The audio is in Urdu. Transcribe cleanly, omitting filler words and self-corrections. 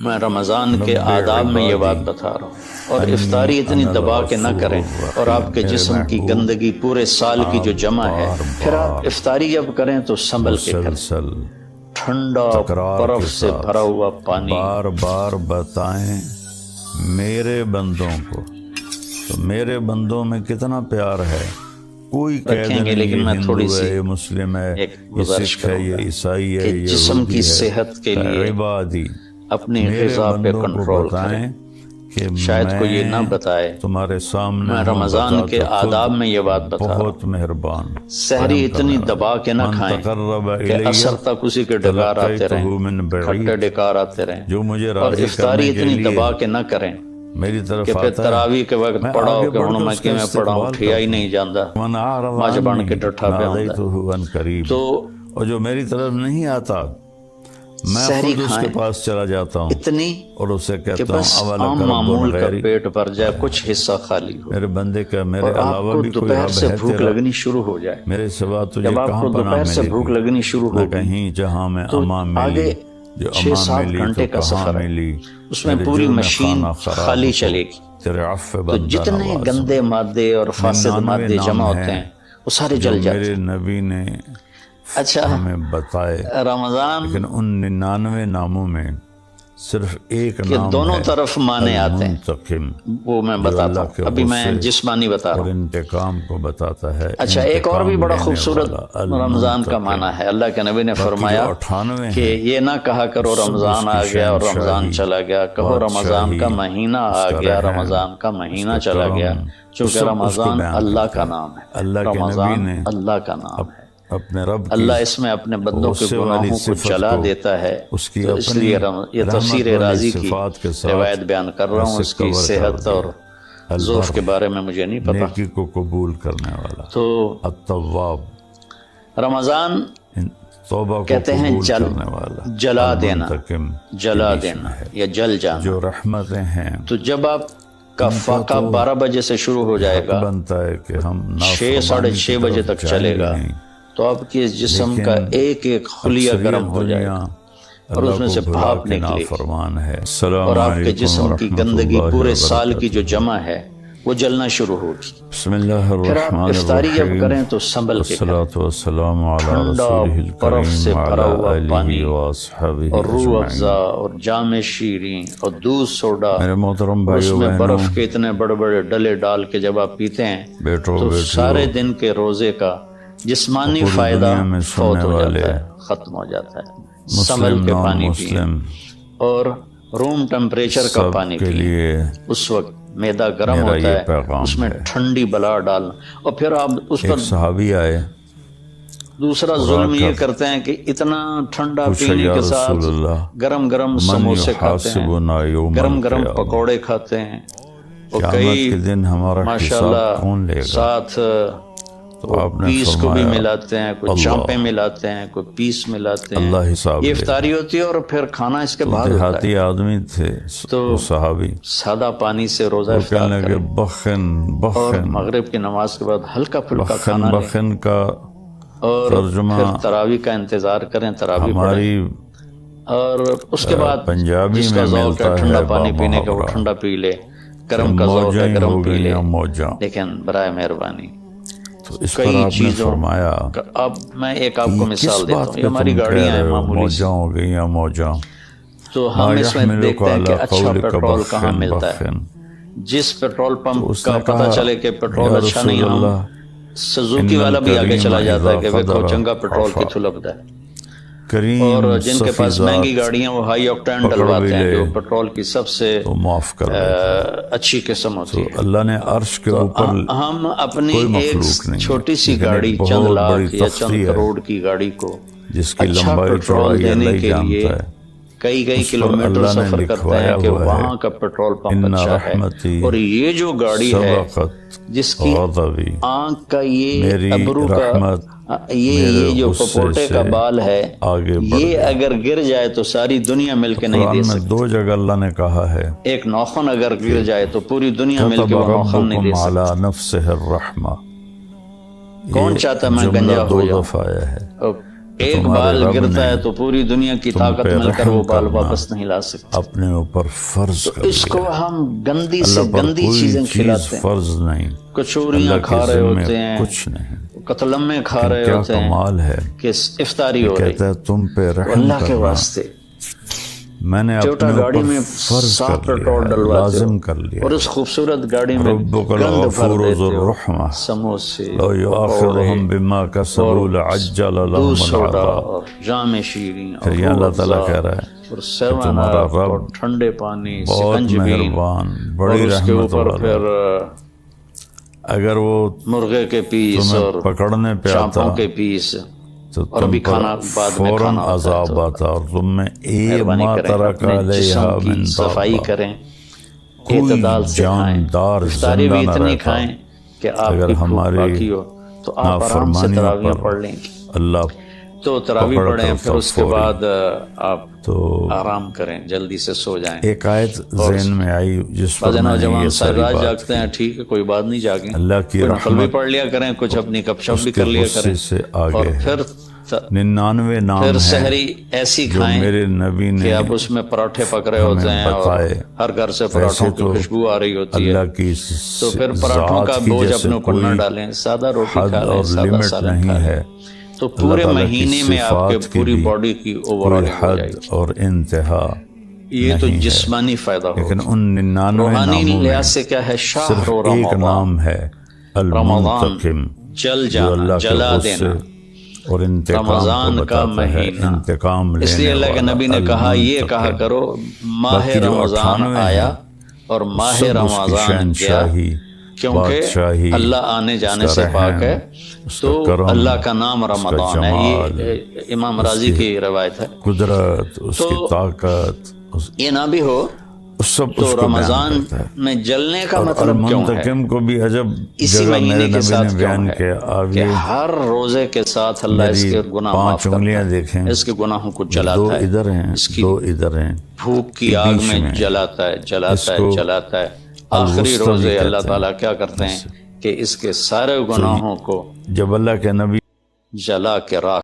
میں رمضان کے آداب میں یہ بات بتا رہا ہوں، اور افطاری اتنی دبا کے نہ کریں، اور آپ کے جسم کی گندگی پورے سال کی جو جمع ہے، پھر آپ افطاری جب کریں تو سنبھل کے کریں، ٹھنڈا برف سے بھرا ہوا پانی۔ بار بار بتائیں میرے بندوں کو، تو میرے بندوں میں کتنا پیار ہے۔ کوئی قید نہیں، لیکن میں یہ تھوڑی ہندو ہے، سی یہ مسلم ہے، یہ سکھ ہے، یہ عیسائی ہے، کہ یہ جسم کی یہودی ہے، صحت کے لیے عبادی اپنی میرے غذا پہ بندوں کو کنٹرول کریں۔ بتائیں کہ شاید کوئی یہ نہ بتائے، تمہارے سامنے میں ہوں، رمضان بتا کے تو خود آداب میں یہ بات بتا رہا ہوں۔ بہت مہربان، سحری اتنی دبا کے نہ من کھائیں تقرب کہ الی اثر تک اسی کے ڈکار آتے تلقیتہ من رہیں، بعید، کھٹے ڈکار آتے رہیں، جو مجھے اور راضی افطاری کرنے کے اتنی لیے دبا کے نہ کریں میری طرف کہ پھر آتا ہے، تراویح کے وقت میں پڑھاؤ آگے کہ بڑھ ہوں کر میں اس کا کہ میں پڑھا ہوں، استقبال ٹھیا ہی کرتا نہیں جاندا، ہوں۔ من اعرض ماں بن عنی کے ڈٹھا پہ آندا۔ نادیتہ عن قریب، تو اور جو میری طرف نہیں آتا میں سحری خود اس کے کھائیں پاس چلا جاتا ہوں اتنی اور اسے کہ کہتا ہوں بس اولک عام رب معمول کا غیری، پیٹ بھر جائے، کچھ حصہ خالی ہو، میرے بندے کا میرے اور آپ علاوہ کو بھی کوئی دوپہر رب سے ہے بھوک تیرا، لگنی شروع ہو جائے۔ میرے سوا تجھے جب آپ کہاں کو پناہ دوپہر سے ملے بھوک گی، لگنی شروع نہ ہوگی کہیں جہاں میں تو امان ملی، آگے جو 6-7 امان ملی گھنٹے تو کا کہاں سفر ہے، ملی، اس میں میرے پوری جرم مشین خانہ خراب خالی کو چلے گی، تیرے عفو تو بندہ جتنے نواز۔ گندے مادے اور فاسد 99 مادے جمع نام ہوتے ہیں وہ سارے جو جل جاتے میرے ہیں۔ نبی نے اچھا، ہمیں بتائے، رمضان لیکن ان 99 ناموں میں صرف ایک کے نام دونوں ہے طرف معنی آتے ہیں، المنتقم، وہ میں جو بتاتا اللہ ہوں، کے ابھی میں غصے جسمانی بتا رہا اور ہوں۔ انتقام کو بتاتا ہے۔ اچھا، ایک اور بھی انتقام بڑا لینے خوبصورت والا رمضان کا المنتقم۔ معنی ہے، اللہ کے نبی نے باقی فرمایا جو 98 کہ ہیں، یہ نہ کہا کرو سب اس رمضان کی آ گیا اور رمضان شہنشاہی، چلا گیا، کہو رمضان کا بادشاہی، مہینہ اس آ کا گیا، رحم، رمضان کا اس مہینہ کا چلا کرم، گیا، چونکہ سب اس کو رمضان بیان اللہ کرتا کا ہے۔ نام ہے، اللہ کے نبی رمضان نے اللہ کا نام ہے، اپنے رب کی اللہ اس میں اپنے بندوں کے غصے والی گناہوں کو صفت جلا کو دیتا ہے، اس کی تو اس اپنی لیے یہ رحمت تفسیر والی رازی کی صفات کے ساتھ روایت بیان کر رہا ہوں، اسے اس کی کور کر صحت دیا۔ اور ذوف البر، کے بارے میں مجھے نہیں پتا۔ نیکی کو قبول کرنے والا، تو التواب، رمضان توبہ کو کہتے ہیں قبول کرنے والا، جلا دینا، المنتقم جلا کے بیچ دینا میں ہے۔ یا جل جانا۔ جو رحمتیں ہیں تو جب آپ کا فاقہ 12 بجے سے شروع ہو جائے حق گا، بنتا ہے کہ ہم 6 ساڑھے 6 بجے تک چلے گا، تو آپ کے جسم کا ایک ایک خلیہ گرم ہو جائے گا اور اس میں سے بھاپ نکلے گی، فرمان ہے۔ السلام اور آپ کے علیکم جسم کی ورحمۃ گندگی اللہ پورے سال کی وبرکاتہ۔ جو جمع ہے وہ جلنا شروع ہوگی۔ بسم اللہ پھر آپ الرحمن افطاری جب الرحیم، کریں تو سنبھل کے کریں، والصلاة والسلام علی ٹھنڈا رسولہ برف سے الکریم بھرا ہوا وعلی پانی آلہ واصحابہ اور روح اجمعین۔ افزا اور جام شیریں اور دودھ سوڈا، میرے محترم اور اس بھائیو میں بہنوں، برف کے اتنے بڑے بڑے ڈلے ڈال کے جب آپ پیتے ہیں بیٹو تو بیٹیو، سارے دن کے روزے کا جسمانی پوری فائدہ دنیا میں فوت سننے ہو والے جاتا ہے، ختم ہو جاتا ہے۔ سنبھل مسلم کے نان پانی پئیں مسلم اور روم ٹمپریچر کا سب پانی کے پئیں، لیے اس وقت معدہ گرم میرا ہوتا یہ ہے، پیغام اس میں ہے۔ ٹھنڈی بلا ڈالنا، اور پھر آپ اس پر ایک صحابی آئے، دوسرا ظلم یہ کرتے ہیں کہ اتنا ٹھنڈا پوچھا پینے یا کے رسول ساتھ اللہ گرم گرم من سموسے کھاتے ہیں، یحاسبنا یوم گرم گرم القیامہ، پکوڑے کھاتے ہیں، اور قیامت کئی کے دن ہمارا حساب ماشاءاللہ کون لے گا؟ ساتھ تو آپ نے پیس کو بھی فرمایا ملاتے ہیں، کوئی اللہ، چانپیں ملاتے ہیں، کوئی پیس ملاتے ہیں، اللہ حساب یہ لے گا۔ افطاری ہوتی ہے اور پھر کھانا اس کے تو بعد ہوتا ہے۔ دیہاتی آدمی تھے تو وہ صحابی، سادہ پانی سے روزہ وہ افطار کہنے لگے کریں بخن اور بخن، مغرب کی نماز کے بعد ہلکا پھلکا بخن کھانا لیں بخن کا اور ترجمہ پھر تراویح کا انتظار کریں، تراویح پڑھیں، ہماری اور اس کے بعد پنجابی جس کا میں ذوق ہے ملتا ٹھنڈا ہے پانی پینے کا وہ بامحاورہ ٹھنڈا پی لے، کہ گرم کا ذوق موجیں ہے گرم ہو پی لے، گئیں موجاں۔ لیکن برائے مہربانی تو اس پر کئی آپ نے چیزوں فرمایا اب میں ایک آپ کو یہ مثال کس دیتا بات ہوں، پہ یہ ہماری تم کہہ گاڑیاں ہیں رہے ہو معمولی سی، موجاں ہو گئی یا موجاں؟ تو ما ہم اس میں یحملک دیکھتے ہیں کہ علی اچھا قولک پیٹرول کہاں بخن ملتا ہے، بخن۔ جس پیٹرول تو پمپ اس کا نے پتہ کہا چلے کہ پیٹرول یا اچھا نہیں، رسول ہم اللہ سزوکی ان والا بھی آگے الکریم چلا جاتا ہے اذا کہ دیکھو قدر چنگا پیٹرول عفا، کتھو لگتا ہے، کریم اور جن کے صفی پاس مہنگی ذات گاڑیاں وہ ہائی آکٹین پکڑ بھی ڈلواتے ہیں لے جو پیٹرول کی سب سے تو معاف کر دیتا۔ اچھی قسم ہوتی تو ہے۔ اللہ نے عرش کے اوپر ہم اپنی کوئی ایک مخلوق نہیں ہے، چھوٹی سی لیکن گاڑی ایک چند بہت بڑی لاکھ یا چند تختی ہے کروڑ کی گاڑی کو جس کی اچھا لمبائی پیٹرول چوڑائی دینے اللہ ہی کے لیے جانتا ہے، کئی اس پر کلومیٹر اللہ نے سفر کرتے لکھوایا ہیں کہ ہوا ہے وہاں کا پیٹرول پمپ ان اچھا ہے، رحمتی اور یہ جو گاڑی ہے سبقت جس کی غضبی، آنکھ کا یہ میری ابرو کا رحمت یہ جو غصے پپوٹے سے کا بال ہے آگے بڑھ یہ گئی۔ اگر گر جائے تو ساری دنیا مل کے نہیں دے قرآن میں سکتی، 2 جگہ اللہ نے کہا ہے ایک ناخن اگر گر جائے تو پوری دنیا مل کے کتب وہ ناخن نہیں دے ربکم سکتی۔ علی نفسہ الرحمہ، کون یہ چاہتا میں جملہ گنجا 2 ہو جاؤں؟ دفعہ آیا ہے، ایک بال گرتا ہے تو پوری دنیا کی طاقت مل کر وہ بال واپس نہیں لا سکتے. اپنے اوپر فرض کر اس کو ہم گندی سے اللہ پر گندی کوئی چیزیں چیز کھلاتے ہیں. فرض نہیں. کچوریاں اللہ کھا کے رہے ذمے ہوتے ہیں, کچھ نہیں. قتلمے کھا رہے کیا ہوتے ہیں کمال ہے کہ افطاری ہو رہی. کہتا ہے تم پہ رحم اللہ کے کرنا واسطے میں نے ٹوٹا اپنے گاڑی اوپر میں فرض 7 کر پیٹرول لیا ہے, ڈلواتے لازم ہو کر لیا اور اس خوبصورت گاڑی میں ربک گند بھر الغفور ذو دیتے ہو. الرحمہ سموسے, لو پکوڑے یؤاخذهم بما کسبوا لعجل دودھ لهم سوڈا العذاب. اور جام شیریں پھر اور یہ اللہ روح تعالیٰ افزا کہہ رہا ہے اور کہ 7 تمہارا اپ اور رب ٹھنڈے پانی, بہت سکنجبین, مہربان, اور بڑی اس کے رحمت اوپر والا. پھر اگر وہ مرغے کے پیس تمہیں اور پکڑنے پہ آتا چانپوں کے پیس تو اور تم ابھی پر کھانا بعد میں فوراً کھانا ہوتا ہے. عذاب تو آتا اور تم میں مہربانی ما کریں ترک اپنے علیہا جسم کی من صفائی دابہ. کریں, کوئی اعتدال سے کھائیں. جاندار افطاری زندہ بھی نہ اتنی رہتا کھائیں کہ آپ اگر کی بھوک ہماری باقی ہو تو آپ آرام سے نافرمانیوں تراویح پر پڑھ لیں گے. اللہ تو تراویح پکڑ پڑھیں, کرتا پھر اس کے فوری. بعد آپ تو آرام کریں, جلدی سے سو جائیں. ایک آیت ذہن میں آئی جس پر بعض میں نے نوجوان یہ ساری ساری رات بات جاگتے ہیں, کی. ٹھیک ہے کوئی بات نہیں, جاگیں, اللہ کی کوئی نفل بھی رحمت پڑھ لیا کریں, کچھ اپنی گپ شپ اس بھی کے کر لیا غصے کریں, سے اور آگے ہے. پھر 99 نام پھر ہے سحری ایسی جو کھائیں میرے نبی نے کہ اب اس میں پراٹھے پک رہے ہوتے ہمیں ہیں اور بتائے. ہر گھر سے ویسے پراٹھوں کی تو خوشبو آ رہی ہوتی ہے, اللہ کی تو پھر پراٹھوں کا ذات کی بوجھ جیسے اپنے اوپر نہ کوئی ڈالیں, سادہ روٹی حد کھا لیں, اور سادہ لمٹ سالن نہیں کھا لیں, ہے. تو اللہ پورے تعالیٰ کی مہینے میں آپ کے صفات کی پوری بھی باڈی کی اوور کوئی آلنگ ہو جائے حد گی. اور انتہا یہ تو نہیں ہے. جسمانی فائدہ ہوگا. لیکن ان 99 روحانی ناموں میں لحاظ سے کیا ہے, شہر صرف و ایک رمضان. نام ہے رمضان المنتقم, جل جو جانا, اللہ کے جلا غصے دینا. اور انتقام کو رمضان کا بتاتا ہے, مہینہ, انتقام اس لیے لینے اللہ کے والا نبی نے کہا, یہ کہا المنتقم. کرو ماہ باقی جو رمضان 98 آیا ہیں اور ماہ سب اس کی رمضان گیا, شہنشاہی, کیونکہ بادشاہی, اللہ آنے جانے اس کا سے پاک ہے. رحم, اس کا تو کرم, اللہ کا نام اس کا رمضان ہے. جمال, یہ امام راضی کی روایت ہے. قدرت, اس تو کی طاقت, یہ نہ بھی ہو سب اس تو کو بیان رمضان کرتا ہے. میں جلنے کا اور مطلب کیوں ہے؟ المنتقم کو بھی عجب اسی جگہ مہینے میرے کے نبی ساتھ نے کیوں بیان ہے کیا. آپ کہ یہ ہر روزے کے ساتھ اللہ اس میری کے گناہ 5 معاف کرتا انگلیاں ہے, دیکھیں, اس کے گناہوں کو 2 جلاتا ہے, ادھر ہیں, اس کی 2 ادھر ہیں, بھوک کی کے آگ بیچ میں جلاتا ہے, جلاتا ہے, کو جلاتا ہے. آخری الوسطی روزے بھی اللہ کہتے تعالیٰ کیا کرتے ہیں کہ اس کے سارے گناہوں کو جب اللہ کے نبی جلا کے راکھ